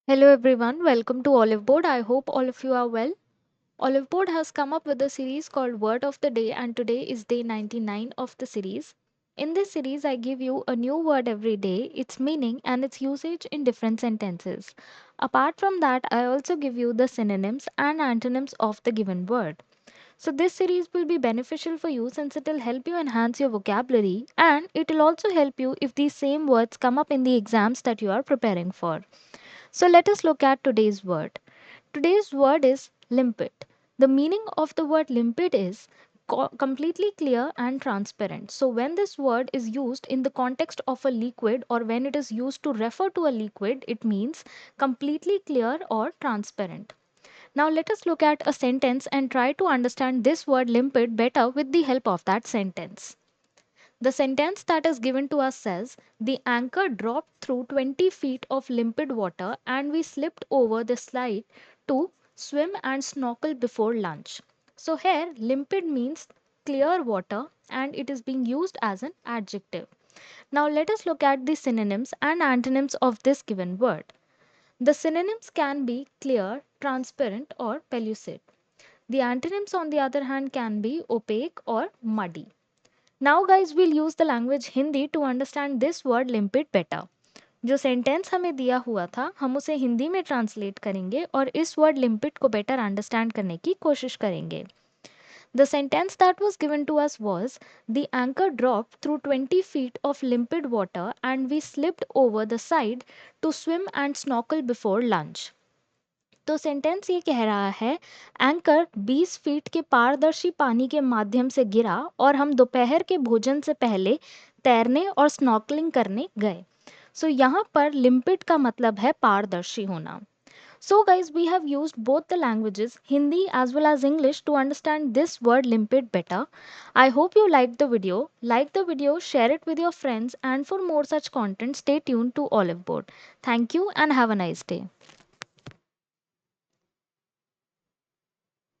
Hello everyone, welcome to Oliveboard. I hope all of you are well. Oliveboard has come up with a series called Word of the Day, and today is day 99 of the series. In this series, I give you a new word every day, its meaning, and its usage in different sentences. Apart from that, I also give you the synonyms and antonyms of the given word. So, this series will be beneficial for you since it will help you enhance your vocabulary and it will also help you if these same words come up in the exams that you are preparing for. So let us look at today's word. Today's word is limpid. The meaning of the word limpid is completely clear and transparent. So when this word is used in the context of a liquid or when it is used to refer to a liquid, it means completely clear or transparent. Now let us look at a sentence and try to understand this word limpid better with the help of that sentence. The sentence that is given to us says, the anchor dropped through 20 feet of limpid water and we slipped over the slide to swim and snorkel before lunch. So, here limpid means clear water and it is being used as an adjective. Now, let us look at the synonyms and antonyms of this given word. The synonyms can be clear, transparent, or pellucid. The antonyms, on the other hand, can be opaque or muddy. Now guys we'll use the language Hindi to understand this word limpid better. जो sentence हमें दिया हुआ था हम उसे हिंदी में translate करेंगे और इस वर्ड लिम्पिड को बेटर अंडरस्टैंड करने की कोशिश करेंगे. The sentence that was given to us was, the anchor dropped through 20 feet of limpid water and we slipped over the side to swim and snorkel before lunch. तो sentence ये कह रहा है, anchor 20 feet के पारदर्शी पानी के माध्यम से गिरा और हम दोपहर के भोजन से पहले तैरने और स्नॉर्कलिंग करने गए. सो यहाँ पर लिम्पिड का मतलब है पारदर्शी होना. So guys, we have used both the languages, Hindi as well as English, to understand this word limpid better. I hope you liked the video. Like the video, share it with your friends, and for more such content, stay tuned to Oliveboard. Thank you and have a nice day.